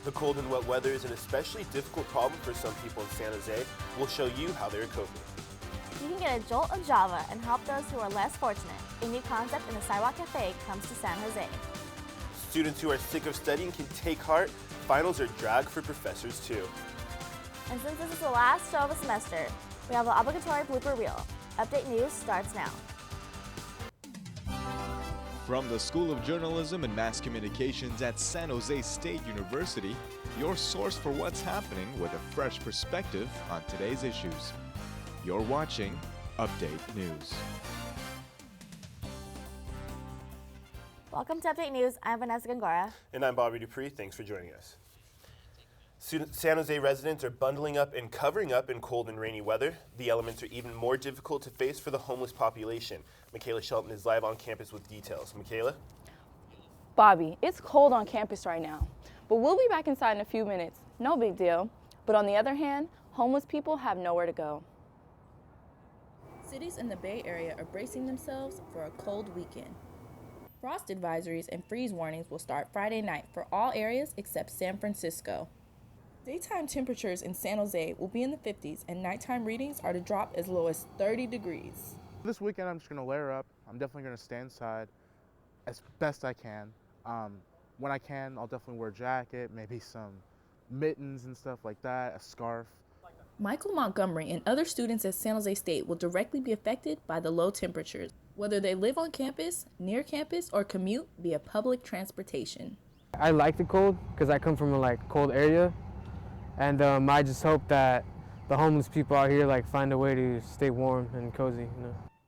The cold and wet weather is an especially difficult problem for some people in San Jose. We'll show you how they're coping. You can get a jolt of Java and help those who are less fortunate. A new concept in the Sidewalk Cafe comes to San Jose. Students who are sick of studying can take heart. Finals are drag for professors too. And since this is the last show of the semester, we have the obligatory blooper reel. Update News starts now. From the School of Journalism and Mass Communications at San Jose State University, your source for what's happening with a fresh perspective on today's issues. You're watching Update News. Welcome to Update News. I'm Vanessa Gongora. And I'm Bobby Dupree. Thanks for joining us. San Jose residents are bundling up and covering up in cold and rainy weather. The elements are even more difficult to face for the homeless population. Michaela Shelton is live on campus with details. Michaela? Bobby, it's cold on campus right now, but we'll be back inside in a few minutes. No big deal. But on the other hand, homeless people have nowhere to go. Cities in the Bay Area are bracing themselves for a cold weekend. Frost advisories and freeze warnings will start Friday night for all areas except San Francisco. Daytime temperatures in San Jose will be in the 50s and nighttime readings are to drop as low as 30 degrees. This weekend I'm just going to layer up. I'm definitely going to stay inside as best I can. When I can, I'll definitely wear a jacket, maybe some mittens and stuff like that, a scarf. Michael Montgomery and other students at San Jose State will directly be affected by the low temperatures, whether they live on campus, near campus, or commute via public transportation. I like the cold because I come from a cold area, and I just hope that the homeless people out here find a way to stay warm and cozy.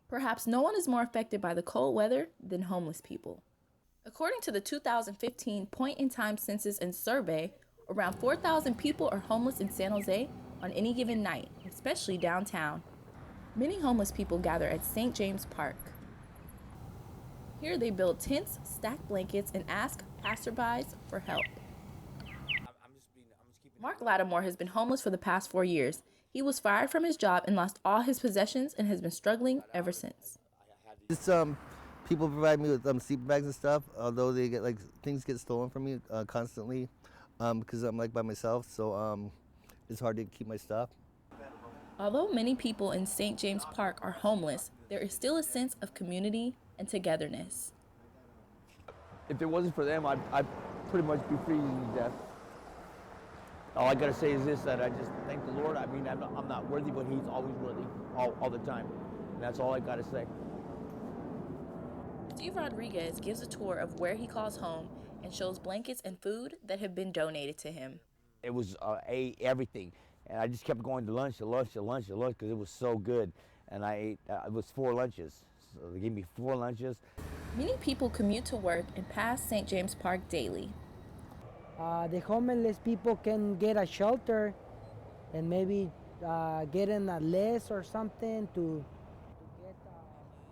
Perhaps no one is more affected by the cold weather than homeless people. According to the 2015 point-in-time census and survey, around 4,000 people are homeless in San Jose on any given night, especially downtown. Many homeless people gather at St. James Park. Here they build tents, stack blankets, and ask passerbys for help. Mark Lattimore has been homeless for the past 4 years. He was fired from his job and lost all his possessions and has been struggling ever since. Just people provide me with sleeping bags and stuff, although they get things get stolen from me constantly because I'm by myself, so it's hard to keep my stuff. Although many people in St. James Park are homeless, there is still a sense of community and togetherness. If it wasn't for them, I'd pretty much be freezing to death. All I gotta say is this, that I just thank the Lord. I mean, I'm not worthy, but He's always worthy, all the time. And that's all I gotta say. Steve Rodriguez gives a tour of where he calls home and shows blankets and food that have been donated to him. It was everything. And I just kept going to lunch because it was so good. And I ate, it was 4 lunches. So they gave me 4 lunches. Many people commute to work and pass St. James Park daily. The homeless people can get a shelter and maybe get in a list or something to get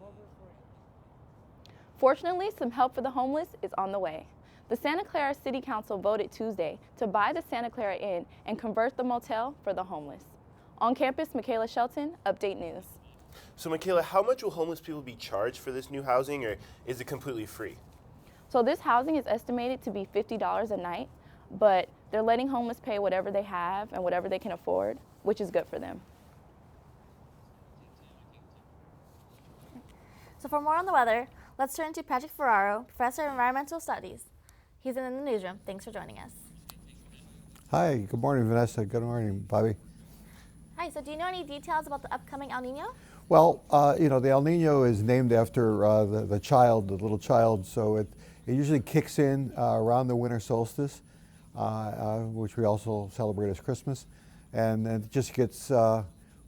cover for it. Fortunately, some help for the homeless is on the way. The Santa Clara City Council voted Tuesday to buy the Santa Clara Inn and convert the motel for the homeless. On campus, Michaela Shelton, Update News. So Michaela, how much will homeless people be charged for this new housing, or is it completely free? So this housing is estimated to be $50 a night, but they're letting homeless pay whatever they have and whatever they can afford, which is good for them. So for more on the weather, let's turn to Patrick Ferraro, Professor of Environmental Studies. He's in the newsroom. Thanks for joining us. Hi, good morning, Vanessa. Good morning, Bobby. Hi, so do you know any details about the upcoming El Nino? Well, the El Nino is named after the child, the little child, so it usually kicks in around the winter solstice, which we also celebrate as Christmas, and it just gets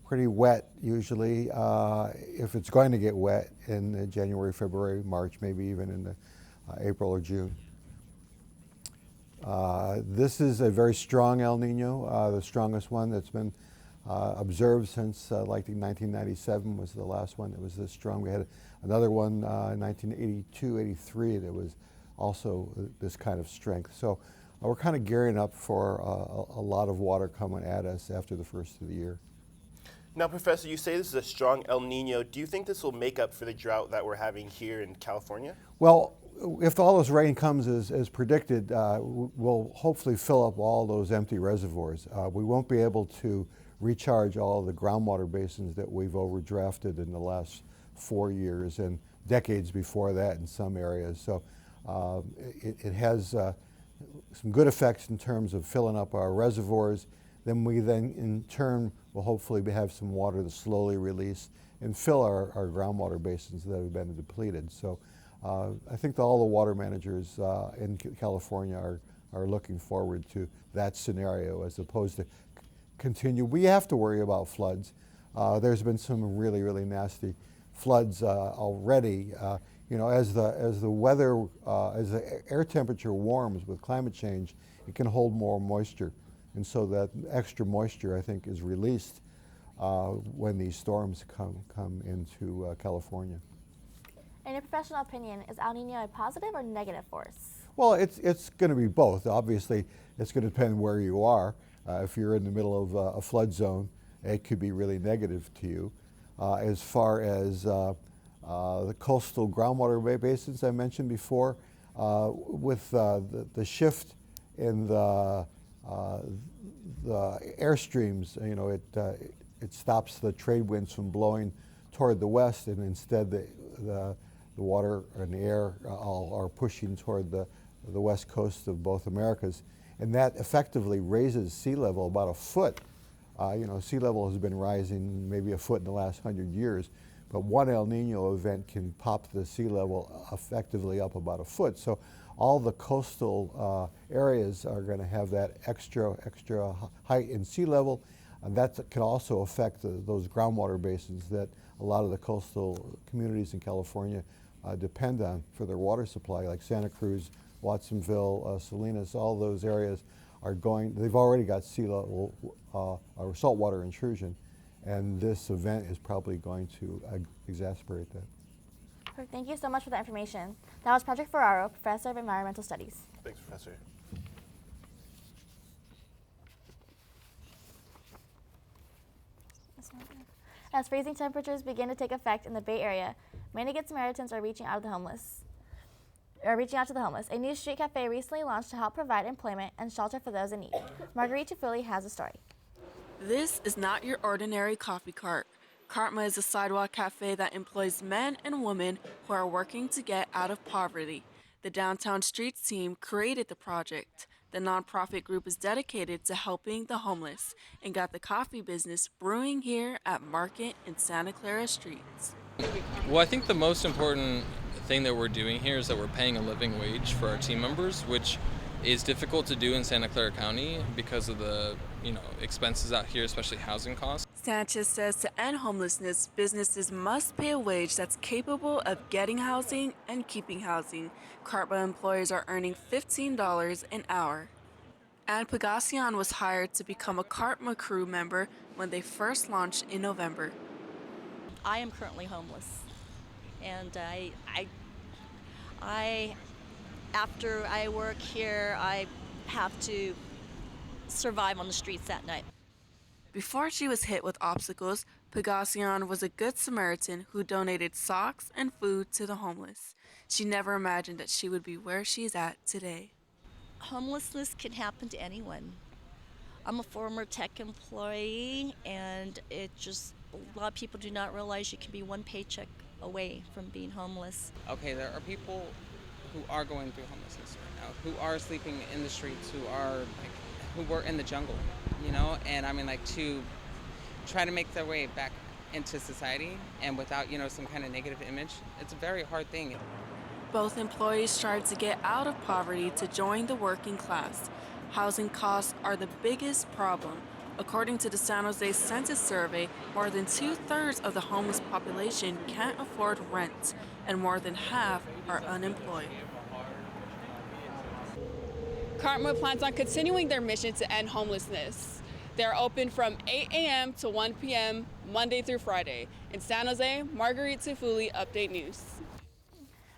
pretty wet usually, if it's going to get wet in January, February, March, maybe even in April or June. This is a very strong El Nino, the strongest one that's been observed since the 1997 was the last one that was this strong. We had another one in 1982, 83 that was also this kind of strength. So we're kind of gearing up for a lot of water coming at us after the first of the year. Now, Professor, you say this is a strong El Nino. Do you think this will make up for the drought that we're having here in California? Well, if all this rain comes as predicted, we'll hopefully fill up all those empty reservoirs. We won't be able to recharge all the groundwater basins that we've overdrafted in the last 4 years and decades before that in some areas. So it has some good effects in terms of filling up our reservoirs. Then in turn will hopefully have some water to slowly release and fill our groundwater basins that have been depleted. So I think all the water managers in California are looking forward to that scenario as opposed to continue. We have to worry about floods. There's been some really, really nasty floods already. You know, as the weather, as the air temperature warms with climate change, it can hold more moisture. And so that extra moisture, I think, is released when these storms come into California. In your professional opinion, is El Nino a positive or negative force? Well, it's going to be both. Obviously, it's going to depend where you are. If you're in the middle of a flood zone, it could be really negative to you. As far as the coastal groundwater basins I mentioned before, with the shift in the airstreams, you know, it stops the trade winds from blowing toward the west, and instead the water and the air are pushing toward the west coast of both Americas, and that effectively raises sea level about a foot. You know, sea level has been rising maybe a foot in the last 100 years, but one El Nino event can pop the sea level effectively up about a foot. So all the coastal areas are going to have that extra height in sea level, and that can also affect those groundwater basins that a lot of the coastal communities in California depend on for their water supply, like Santa Cruz, Watsonville, Salinas. All those areas they've already got sea level or saltwater intrusion, and this event is probably going to exacerbate that. Perfect. Thank you so much for that information. That was Patrick Ferraro, Professor of Environmental Studies. Thanks, Professor. As freezing temperatures begin to take effect in the Bay Area, many good Samaritans are reaching out to the homeless. A new street cafe recently launched to help provide employment and shelter for those in need. Marguerite Tufuli has a story. This is not your ordinary coffee cart. Karma is a sidewalk cafe that employs men and women who are working to get out of poverty. The Downtown Streets team created the project. The nonprofit group is dedicated to helping the homeless and got the coffee business brewing here at Market and Santa Clara Streets. Well, I think the most important thing that we're doing here is that we're paying a living wage for our team members, which is difficult to do in Santa Clara County because of the expenses out here, especially housing costs. Sanchez says to end homelessness, businesses must pay a wage that's capable of getting housing and keeping housing. Cartma employees are earning $15 an hour. Ann Pagassian was hired to become a Cartma crew member when they first launched in November. I am currently homeless, and I after I work here, I have to survive on the streets at night. Before she was hit with obstacles, Pagassian was a good Samaritan who donated socks and food to the homeless. She never imagined that she would be where she's at today. Homelessness can happen to anyone. I'm a former tech employee, and a lot of people do not realize you can be one paycheck away from being homeless. Okay, there are people who are going through homelessness right now, who are sleeping in the streets, who were in the jungle, and to try to make their way back into society and without, some kind of negative image. It's a very hard thing. Both employees strive to get out of poverty to join the working class. Housing costs are the biggest problem. According to the San Jose Census Survey, more than 2/3 of the homeless population can't afford rent, and more than half are unemployed. Cartma plans on continuing their mission to end homelessness. They're open from 8 a.m. to 1 p.m. Monday through Friday. In San Jose, Marguerite Tufuli, Update News.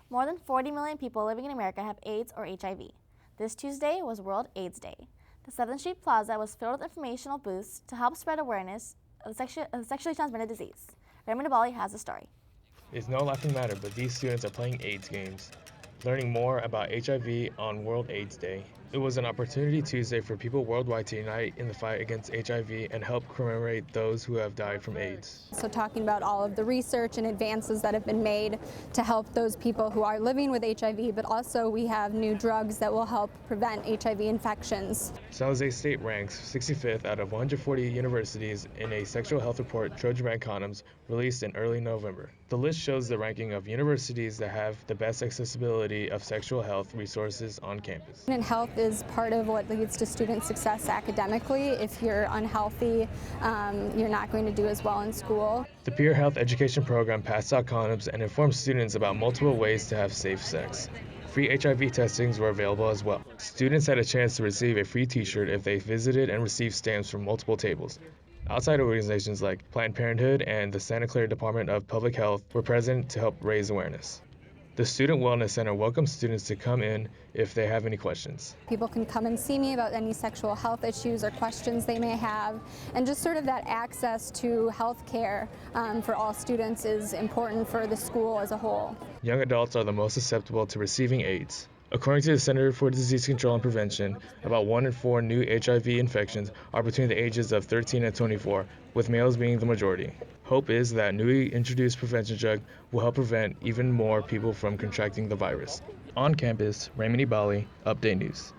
More than 40 million people living in America have AIDS or HIV. This Tuesday was World AIDS Day. The 7th Street Plaza was filled with informational booths to help spread awareness of sexually transmitted disease. Raymond Abali has the story. It's no laughing matter, but these students are playing AIDS games, learning more about HIV on World AIDS Day. It was an opportunity Tuesday for people worldwide to unite in the fight against HIV and help commemorate those who have died from AIDS. So talking about all of the research and advances that have been made to help those people who are living with HIV, but also we have new drugs that will help prevent HIV infections. San Jose State ranks 65th out of 140 universities in a sexual health report, Trojan Brand Condoms, released in early November. The list shows the ranking of universities that have the best accessibility of sexual health resources on campus. And health is part of what leads to student success academically. If you're unhealthy, you're not going to do as well in school. The Peer Health Education Program passed out condoms and informed students about multiple ways to have safe sex. Free HIV testings were available as well. Students had a chance to receive a free t-shirt if they visited and received stamps from multiple tables. Outside organizations like Planned Parenthood and the Santa Clara Department of Public Health were present to help raise awareness. The Student Wellness Center welcomes students to come in if they have any questions. People can come and see me about any sexual health issues or questions they may have, and just sort of that access to health care for all students is important for the school as a whole. Young adults are the most susceptible to receiving AIDS. According to the Center for Disease Control and Prevention, about 1 in 4 new HIV infections are between the ages of 13 and 24, with males being the majority. Hope is that newly introduced prevention drug will help prevent even more people from contracting the virus. On campus, Raymond Ibali, Update News.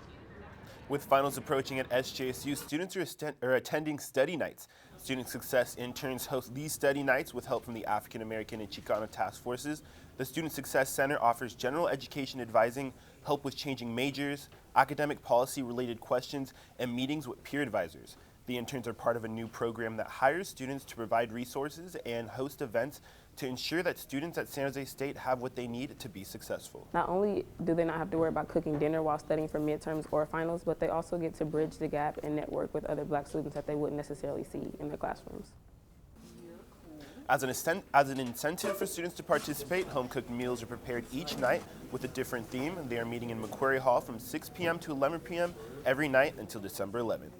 With finals approaching at SJSU, students are attending study nights. Student Success interns host these study nights with help from the African American and Chicano task forces. The Student Success Center offers general education advising, help with changing majors, academic policy-related questions, and meetings with peer advisors. The interns are part of a new program that hires students to provide resources and host events to ensure that students at San Jose State have what they need to be successful. Not only do they not have to worry about cooking dinner while studying for midterms or finals, but they also get to bridge the gap and network with other Black students that they wouldn't necessarily see in their classrooms. As an incentive for students to participate, home-cooked meals are prepared each night with a different theme. They are meeting in McQuarrie Hall from 6 p.m. to 11 p.m. every night until December 11th.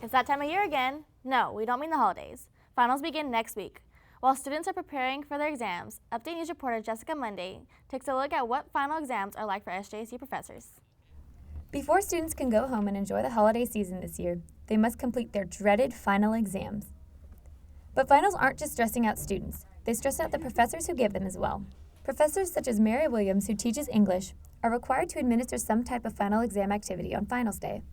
It's that time of year again. No, we don't mean the holidays. Finals begin next week. While students are preparing for their exams, Update News reporter Jessica Monday takes a look at what final exams are like for SJSU professors. Before students can go home and enjoy the holiday season this year, they must complete their dreaded final exams. But finals aren't just stressing out students. They stress out the professors who give them as well. Professors such as Mary Williams, who teaches English, are required to administer some type of final exam activity on finals day.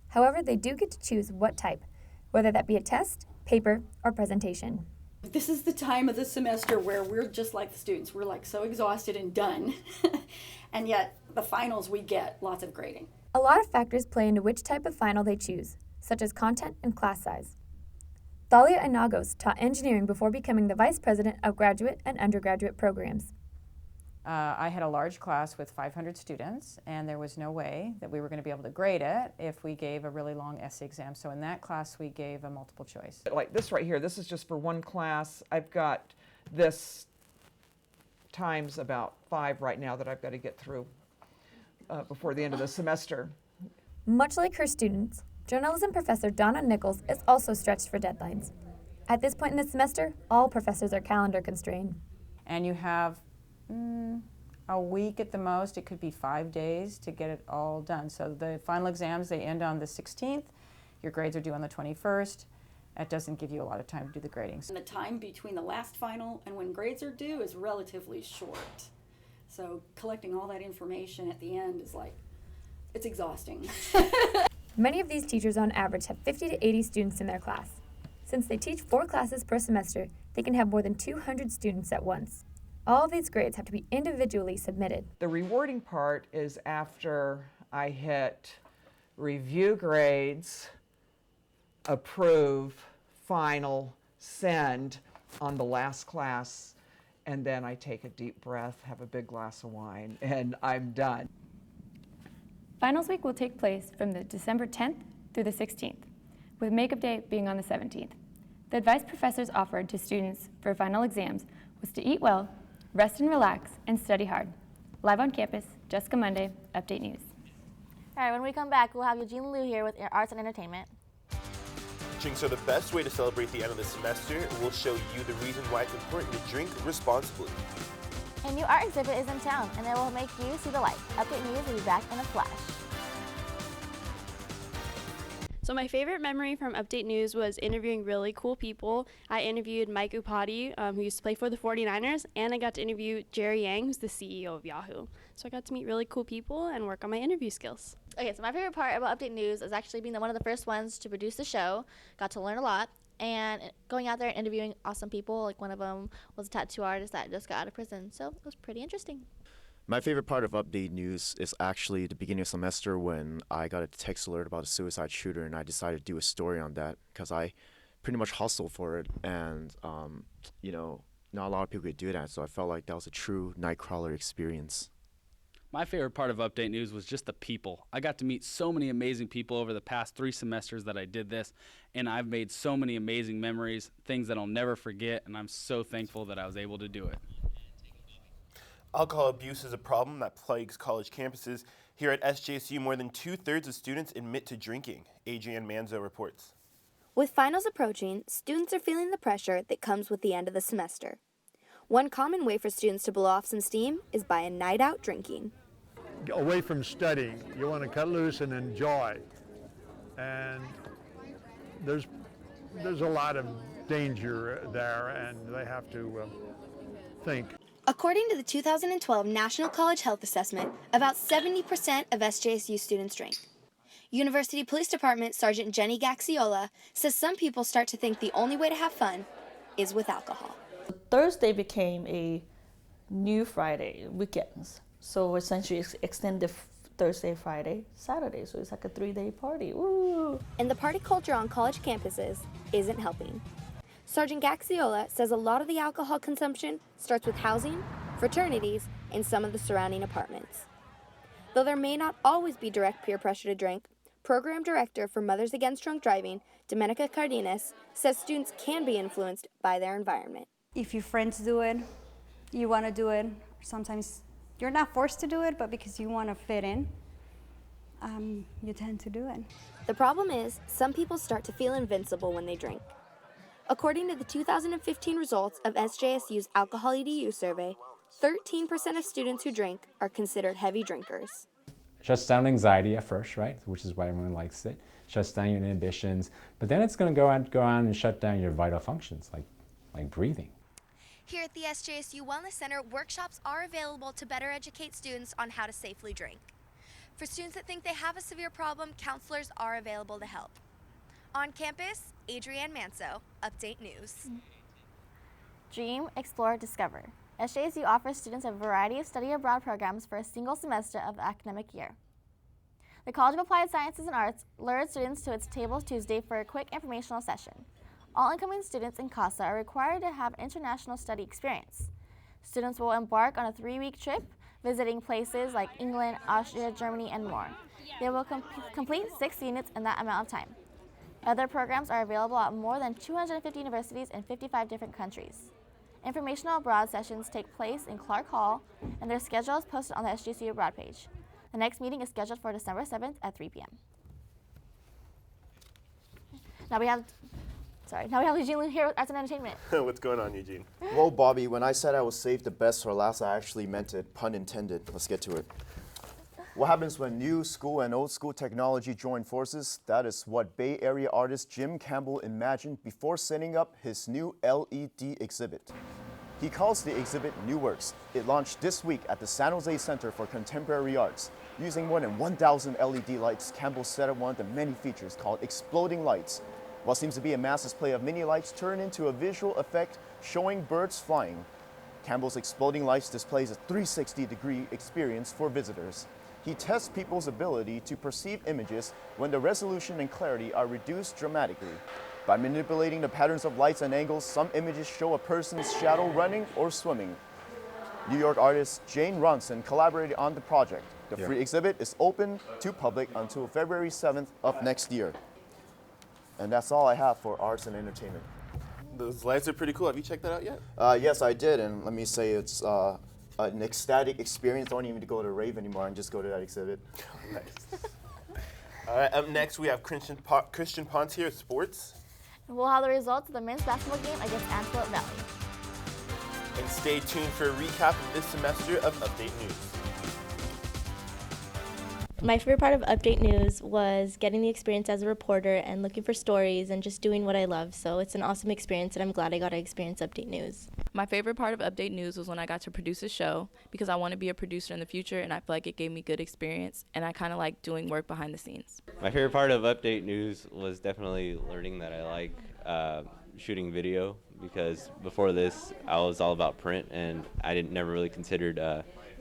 However, they do get to choose what type, whether that be a test, paper, or presentation. This is the time of the semester where we're just like the students. We're like so exhausted and done. And yet the finals, we get lots of grading. A lot of factors play into which type of final they choose, such as content and class size. Thalia Inagos taught engineering before becoming the vice president of graduate and undergraduate programs. I had a large class with 500 students, and there was no way that we were going to be able to grade it if we gave a really long essay exam. So in that class, we gave a multiple choice. Like this right here, this is just for one class. I've got this times about 5 right now that I've got to get through before the end of the semester. Much like her students, journalism professor Donna Nichols is also stretched for deadlines. At this point in the semester, all professors are calendar constrained. And you have a week at the most. It could be 5 days to get it all done. So the final exams, they end on the 16th. Your grades are due on the 21st. That doesn't give you a lot of time to do the gradings. And the time between the last final and when grades are due is relatively short. So collecting all that information at the end is like, it's exhausting. Many of these teachers on average have 50 to 80 students in their class. Since they teach 4 classes per semester, they can have more than 200 students at once. All of these grades have to be individually submitted. The rewarding part is after I hit review grades, approve, final, send on the last class, and then I take a deep breath, have a big glass of wine, and I'm done. Finals week will take place from the December 10th through the 16th, with makeup day being on the 17th. The advice professors offered to students for final exams was to eat well, rest and relax, and study hard. Live on campus, Jessica Monday, Update News. All right, when we come back, we'll have Eugene Liu here with Arts and Entertainment. Drinks are the best way to celebrate the end of the semester. We'll show you the reason why it's important to drink responsibly. A new art exhibit is in town, and it will make you see the light. Update News will be back in a flash. So my favorite memory from Update News was interviewing really cool people. I interviewed Mike Upati, who used to play for the 49ers, and I got to interview Jerry Yang, who's the CEO of Yahoo. So I got to meet really cool people and work on my interview skills. Okay, so my favorite part about Update News is actually being one of the first ones to produce the show. Got to learn a lot, and going out there and interviewing awesome people. Like one of them was a tattoo artist that just got out of prison, so it was pretty interesting. My favorite part of Update News is actually the beginning of semester when I got a text alert about a suicide shooter, and I decided to do a story on that because I pretty much hustled for it, and not a lot of people could do that, so I felt like that was a true Nightcrawler experience. My favorite part of Update News was just the people. I got to meet so many amazing people over the past 3 semesters that I did this, and I've made so many amazing memories, things that I'll never forget, and I'm so thankful that I was able to do it. Alcohol abuse is a problem that plagues college campuses. Here at SJSU, more than 2/3 of students admit to drinking. Adrienne Manzo reports. With finals approaching, students are feeling the pressure that comes with the end of the semester. One common way for students to blow off some steam is by a night out drinking. Away from studying, you want to cut loose and enjoy. And there's a lot of danger there, and they have to think. According to the 2012 National College Health Assessment, about 70% of SJSU students drink. University Police Department Sergeant Jenny Gaxiola says some people start to think the only way to have fun is with alcohol. Thursday became a new Friday, weekends. So essentially it's extended Thursday, Friday, Saturday. So it's like a 3-day party. Woo! And the party culture on college campuses isn't helping. Sergeant Gaxiola says a lot of the alcohol consumption starts with housing, fraternities, and some of the surrounding apartments. Though there may not always be direct peer pressure to drink, Program Director for Mothers Against Drunk Driving, Domenica Cardenas, says students can be influenced by their environment. If your friends do it, you want to do it. Sometimes you're not forced to do it, but because you want to fit in, you tend to do it. The problem is, some people start to feel invincible when they drink. According to the 2015 results of SJSU's Alcohol EDU survey, 13% of students who drink are considered heavy drinkers. Shuts down anxiety at first, right? Which is why everyone likes it. Shuts down your inhibitions, but then it's going to go on and shut down your vital functions, like breathing. Here at the SJSU Wellness Center, workshops are available to better educate students on how to safely drink. For students that think they have a severe problem, counselors are available to help. On campus, Adrienne Manso, Update News. Dream, Explore, Discover. SJSU offers students a variety of study abroad programs for a single semester of the academic year. The College of Applied Sciences and Arts lures students to its Tables Tuesday for a quick informational session. All incoming students in CASA are required to have international study experience. Students will embark on a 3-week trip, visiting places like England, Austria, Germany, and more. They will complete 6 units in that amount of time. Other programs are available at more than 250 universities in 55 different countries. Informational abroad sessions take place in Clark Hall, and their schedule is posted on the SJSU Abroad page. The next meeting is scheduled for December 7th at 3 p.m. Now we have Eugene here with Arts and Entertainment. What's going on, Eugene? Well, Bobby, when I said I would save the best for last, I actually meant it, pun intended. Let's get to it. What happens when new school and old school technology join forces? That is what Bay Area artist Jim Campbell imagined before setting up his new LED exhibit. He calls the exhibit New Works. It launched this week at the San Jose Center for Contemporary Arts. Using more than 1,000 LED lights, Campbell set up one of the many features called Exploding Lights. What seems to be a mass display of mini lights turned into a visual effect showing birds flying. Campbell's Exploding Lights displays a 360-degree experience for visitors. He tests people's ability to perceive images when the resolution and clarity are reduced dramatically. By manipulating the patterns of lights and angles, some images show a person's shadow running or swimming. New York artist Jane Ronson collaborated on the project. The free exhibit is open to public until February 7th of next year. And that's all I have for arts and entertainment. Those lights are pretty cool. Have you checked that out yet? Yes, I did, and let me say it's an ecstatic experience. Don't even need to go to a rave anymore and just go to that exhibit. Nice. All right, up next we have Christian Ponce here at Sports. We'll have the results of the men's basketball game against Antelope Valley. And stay tuned for a recap of this semester of Update News. My favorite part of Update News was getting the experience as a reporter and looking for stories and just doing what I love. So it's an awesome experience, and I'm glad I got to experience Update News. My favorite part of Update News was when I got to produce a show because I want to be a producer in the future, and I feel like it gave me good experience, and I kind of like doing work behind the scenes. My favorite part of Update News was definitely learning that I like shooting video, because before this I was all about print and I never really considered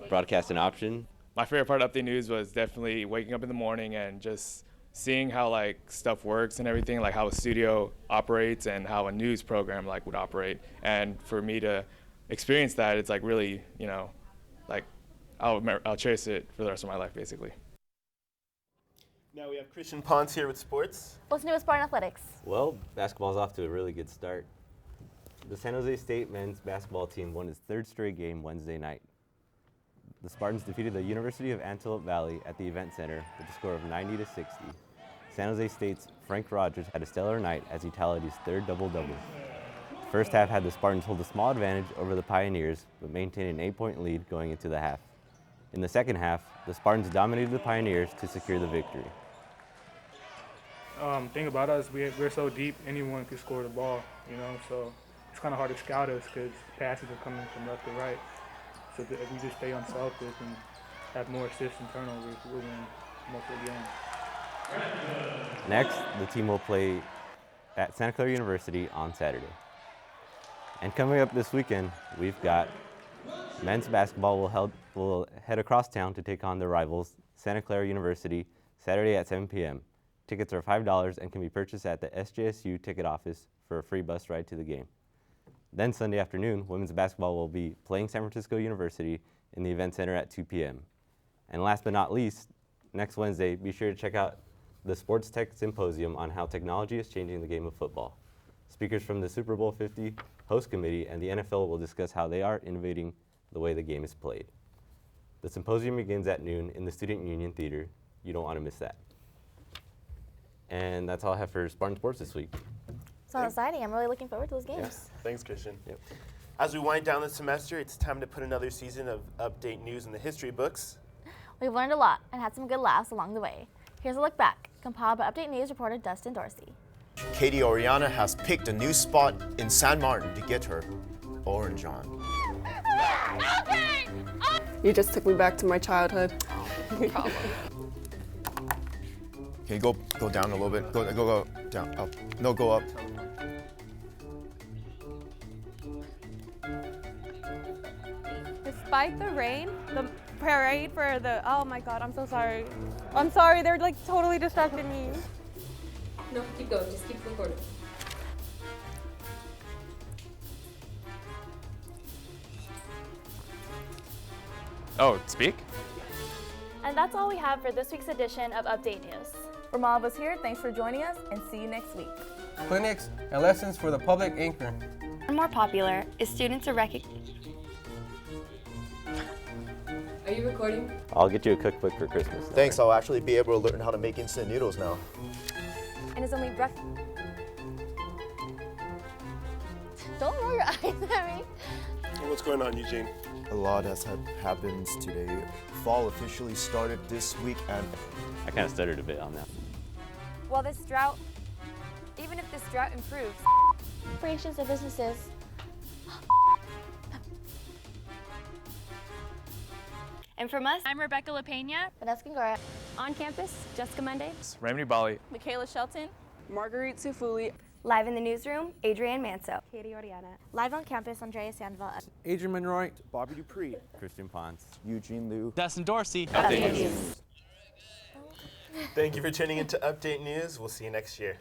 broadcast an option. My favorite part of Update News was definitely waking up in the morning and just seeing how like stuff works and everything, like how a studio operates and how a news program like would operate. And for me to experience that, it's like really, you know, like I'll cherish it for the rest of my life basically. Now we have Christian Ponce here with sports. What's new with sport and athletics? Well, basketball's off to a really good start. The San Jose State men's basketball team won its third straight game Wednesday night. The Spartans defeated the University of Antelope Valley at the Event Center with a score of 90-60. San Jose State's Frank Rogers had a stellar night as he tallied his third double-double. The first half had the Spartans hold a small advantage over the Pioneers, but maintained an 8-point lead going into the half. In the second half, the Spartans dominated the Pioneers to secure the victory. Thing about us, we're so deep, anyone can score the ball, you know, so it's kind of hard to scout us because passes are coming from left to right. So if we just stay unselfish and have more assists and turnovers, we'll win most of the games. Next, the team will play at Santa Clara University on Saturday. And coming up this weekend, we've got men's basketball will head across town to take on their rivals, Santa Clara University, Saturday at 7 p.m. Tickets are $5 and can be purchased at the SJSU ticket office for a free bus ride to the game. Then Sunday afternoon, women's basketball will be playing San Francisco University in the Event Center at 2 p.m. And last but not least, next Wednesday, be sure to check out the Sports Tech Symposium on how technology is changing the game of football. Speakers from the Super Bowl 50 host committee and the NFL will discuss how they are innovating the way the game is played. The symposium begins at noon in the Student Union Theater. You don't want to miss that. And that's all I have for Spartan Sports this week. So exciting. I'm really looking forward to those games. Yeah. Thanks, Christian. Yep. As we wind down the semester, it's time to put another season of Update News in the history books. We've learned a lot and had some good laughs along the way. Here's a look back, compiled by Update News reporter Dustin Dorsey. Katie Oriana has picked a new spot in San Martin to get her orange on. You just took me back to my childhood. No problem. Okay, go down a little bit. Go down, up. No, go up. Despite the rain, the parade for the, oh my God, I'm so sorry. I'm sorry, they're like totally distracting me. No, keep going, just keep recording. Oh, speak? And that's all we have for this week's edition of Update News. From all of us here, thanks for joining us and see you next week. Clinics and lessons for the public anchor. And more popular is students are Are you recording? I'll get you a cookbook for Christmas. Thanks, I'll actually be able to learn how to make instant noodles now. And it's only breakfast. Don't roll your eyes at me. What's going on, Eugene? A lot has happened today. Fall officially started this week and... I kind of stuttered a bit on that. Well, this drought, even if this drought improves. Operations of businesses. And from us, I'm Rebecca LaPena. Vanessa Gongora. On campus, Jessica Monday. Ramney Bali. Michaela Shelton. Marguerite Sufuli. live in the newsroom, Adrienne Manso. Katie Oriana. Live on campus, Andrea Sandoval. Adrian Monroy. Bobby Dupree. Christian Ponce. Eugene Liu. Dustin Dorsey. Update News. Thank you for tuning into Update News. We'll see you next year.